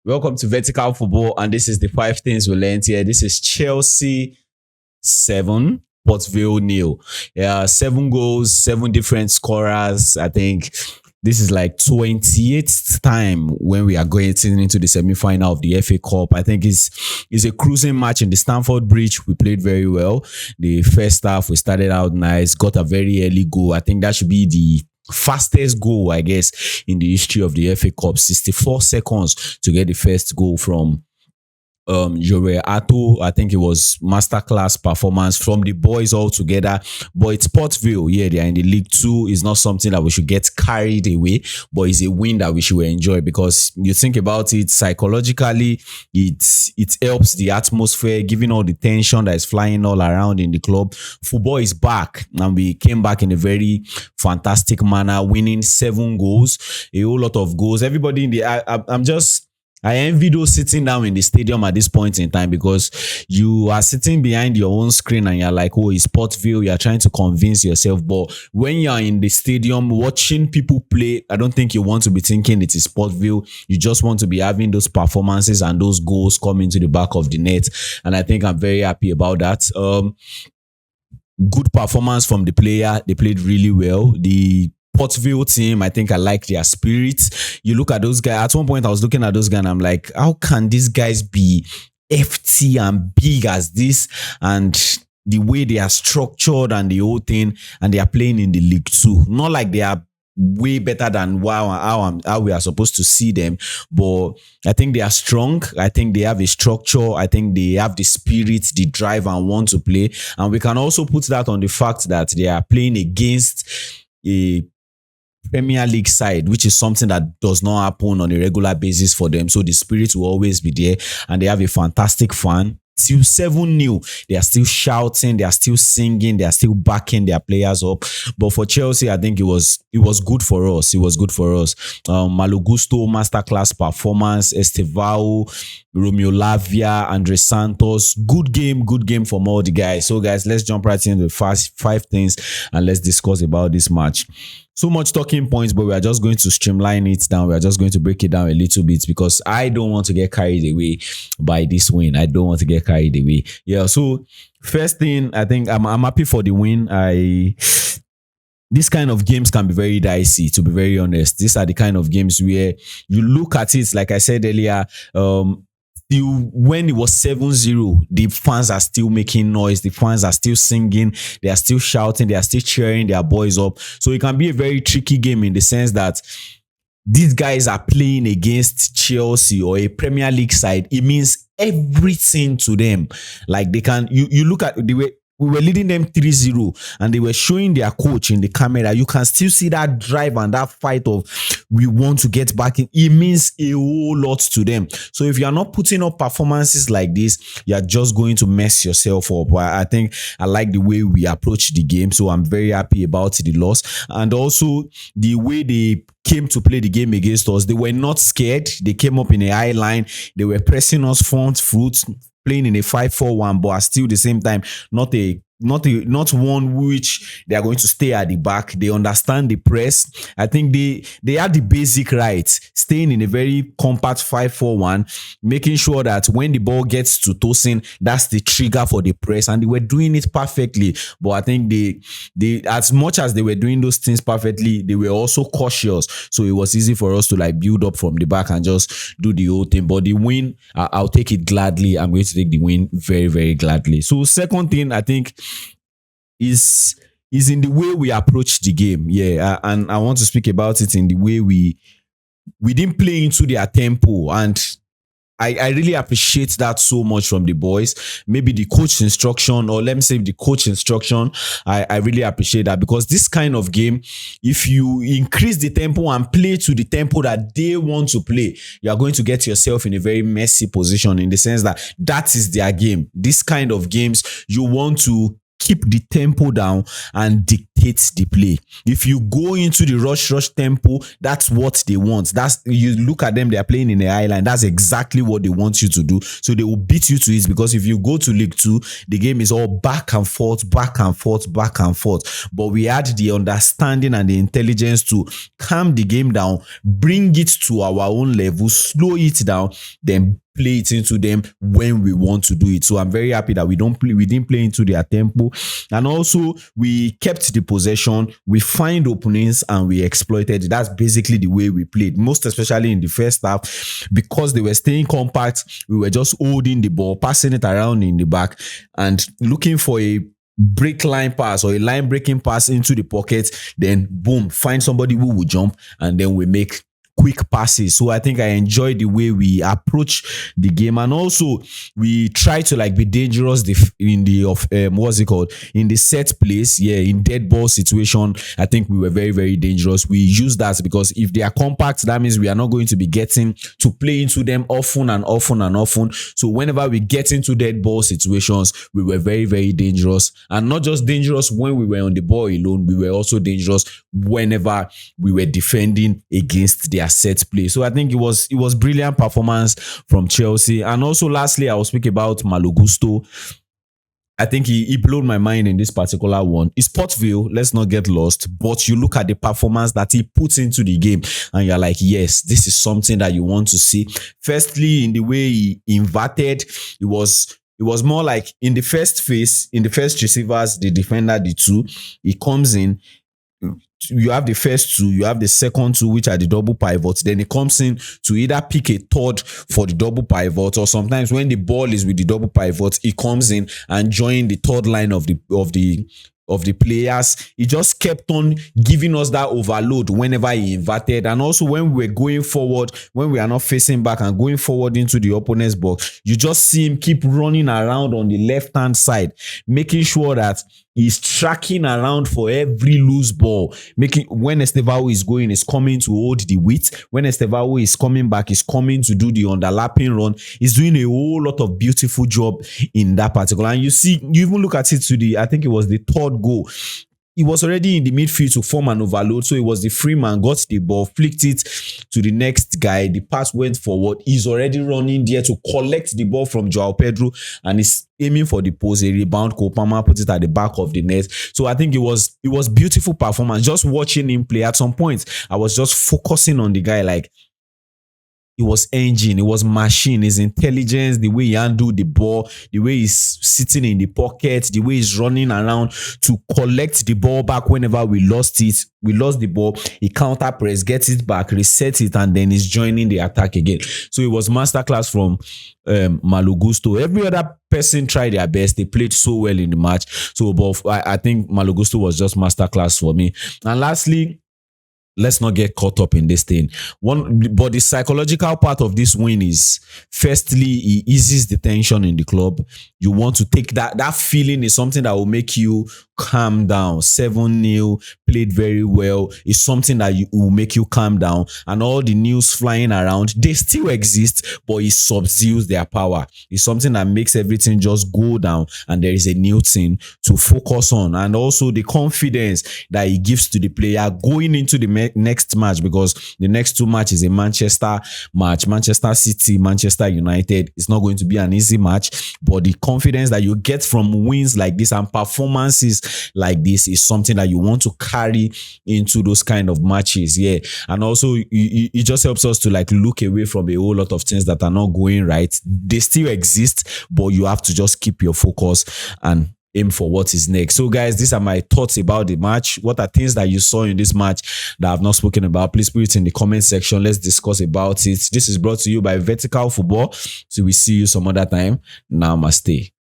Welcome to Vertical Football, and this is the five things we learned here. This is Chelsea 7, Port Vale 0. Yeah, 7 goals, 7 different scorers. I think this is like 28th time when we are going into the semi-final of the FA Cup. I think it's a cruising match in the Stamford Bridge. We played very well. The first half, we started out nice, got a very early goal. I think that should be the fastest goal, I guess, in the history of the FA Cup. 64 seconds to get the first goal from Jorrel Hato. I think it was masterclass performance from the boys all together. But it's Port Vale. Yeah, they are in the League 2. It's not something that we should get carried away, but it's a win that we should enjoy, because you think about it psychologically, it helps the atmosphere, given all the tension that is flying all around in the club. Football is back, and we came back in a very fantastic manner, winning 7 goals, a whole lot of goals. Everybody in the I envy those sitting down in the stadium at this point in time, because you are sitting behind your own screen and you're like, oh, it's Port Vale. You're trying to convince yourself. But when you're in the stadium watching people play, I don't think you want to be thinking it is Port Vale. You just want to be having those performances and those goals come into the back of the net. And I think I'm very happy about that. Good performance from the player. They played really well. The Port Vale team, I think I like their spirit. You look at those guys. At one point, I was looking at those guys and I'm like, how can these guys be FT and big as this? And the way they are structured and the whole thing, and they are playing in the League 2. Not like they are way better than how we are supposed to see them, but I think they are strong. I think they have a structure. I think they have the spirit, the drive, and want to play. And we can also put that on the fact that they are playing against a Premier League side, which is something that does not happen on a regular basis for them. So the spirit will always be there, and they have a fantastic fan. Till 7-0, they are still shouting, they are still singing, they are still backing their players up. But for Chelsea, I think it was good for us. It was good for us. Malo Gusto, masterclass performance. Estevao, Romeo Lavia, Andre Santos. Good game from all the guys. So guys, let's jump right into the first 5 things and let's discuss about this match. So much talking points, but we are just going to streamline it down. We are just going to break it down a little bit, because I don't want to get carried away by this win. I don't want to get carried away. Yeah, so first thing, I think I'm happy for the win. This kind of games can be very dicey, to be very honest. These are the kind of games where you look at it, like I said earlier, when it was 7-0, the fans are still making noise. The fans are still singing. They are still shouting. They are still cheering their boys up. So it can be a very tricky game in the sense that these guys are playing against Chelsea or a Premier League side. It means everything to them. Like they can, you look at the way we were leading them 3-0 and they were showing their coach in the camera. You can still see that drive and that fight of, we want to get back in. It means a whole lot to them. So if you are not putting up performances like this, you are just going to mess yourself up. I think I like the way we approach the game. So I'm very happy about the loss. And also the way they came to play the game against us. They were not scared. They came up in a high line. They were pressing us front foot, playing in a 5-4-1, but still the same time not one which they are going to stay at the back. They understand the press. I think they had the basic right, staying in a very compact 5-4-1, making sure that when the ball gets to Tosin, that's the trigger for the press, and they were doing it perfectly. But I think they as much as they were doing those things perfectly, they were also cautious. So it was easy for us to like build up from the back and just do the whole thing. But the win, I'll take it gladly. I'm going to take the win very, very gladly. So second thing, I think, is in the way we approach the game. Yeah, and I want to speak about it in the way we didn't play into their tempo, and I really appreciate that so much from the boys. Maybe the coach instruction, or let me say the coach instruction, I really appreciate that, because this kind of game, if you increase the tempo and play to the tempo that they want to play, you are going to get yourself in a very messy position, in the sense that is their game. This kind of games, you want to keep the tempo down and dictate the play. If you go into the rush tempo, that's what they want. That's, you look at them, they are playing in the island. That's exactly what they want you to do. So they will beat you to it, because if you go to League 2, the game is all back and forth. But we had the understanding and the intelligence to calm the game down, bring it to our own level, slow it down, then play it into them when we want to do it. So I'm very happy that we didn't play into their tempo. And also we kept the possession, we find openings and we exploited it. That's basically the way we played, most especially in the first half, because they were staying compact. We were just holding the ball, passing it around in the back and looking for a break line pass or a line breaking pass into the pocket, then boom, find somebody who will jump, and then we make quick passes. So I think I enjoyed the way we approach the game, and also we try to like be dangerous in the in the set place. Yeah, in dead ball situation, I think we were very, very dangerous. We use that because if they are compact, that means we are not going to be getting to play into them often. So whenever we get into dead ball situations, we were very, very dangerous, and not just dangerous when we were on the ball alone, we were also dangerous whenever we were defending against their set play. So I think it was brilliant performance from Chelsea. And also lastly, I will speak about Malo Gusto. I think he blew my mind in this particular one. It's Port Vale, let's not get lost, but you look at the performance that he puts into the game and you're like, yes, this is something that you want to see. Firstly, in the way he inverted, it was more like in the first phase, in the first receivers, the defender, the two, he comes in, you have the first two, you have the second two, which are the double pivots. Then it comes in to either pick a third for the double pivot, or sometimes when the ball is with the double pivots, it comes in and join the third line of the players. He just kept on giving us that overload whenever he inverted. And also when we were going forward, when we are not facing back and going forward into the opponent's box, you just see him keep running around on the left hand side, making sure that he's tracking around for every loose ball, making when Estevao is going, is coming to hold the width. When Estevao is coming back, is coming to do the underlapping run. He's doing a whole lot of beautiful job in that particular. And you see, you even look at it I think it was the third goal. He was already in the midfield to form an overload. So it was the free man, got the ball, flicked it to the next guy. The pass went forward. He's already running there to collect the ball from Joao Pedro and is aiming for the post. A rebound, Kopama put it at the back of the net. So I think it was beautiful performance. Just watching him play, at some point, I was just focusing on the guy, like, it was engine, it was machine, his intelligence, the way he handled the ball, the way he's sitting in the pocket, the way he's running around to collect the ball back whenever we lost it. We lost the ball, he counter press, gets it back, resets it, and then he's joining the attack again. So it was masterclass from Malo Gusto. Every other person tried their best. They played so well in the match. So I think Malo Gusto was just masterclass for me. And lastly, let's not get caught up in this thing. But the psychological part of this win is, firstly, it eases the tension in the club. You want to take that feeling is something that will make you calm down. 7-0, played very well. It's something that will make you calm down. And all the news flying around, they still exist, but it subdues their power. It's something that makes everything just go down, and there is a new thing to focus on. And also the confidence that it gives to the player going into the next match, because the next two matches is a Manchester match, Manchester City, Manchester United. It's not going to be an easy match, but the confidence that you get from wins like this and performances like this is something that you want to carry into those kind of matches. Yeah. And also it just helps us to like look away from a whole lot of things that are not going right. They still exist, but you have to just keep your focus and aim for what is next. So guys, these are my thoughts about the match. What are things that you saw in this match that I've not spoken about? Please put it in the comment section. Let's discuss about it. This is brought to you by Vertical Football. So we see you some other time. Namaste.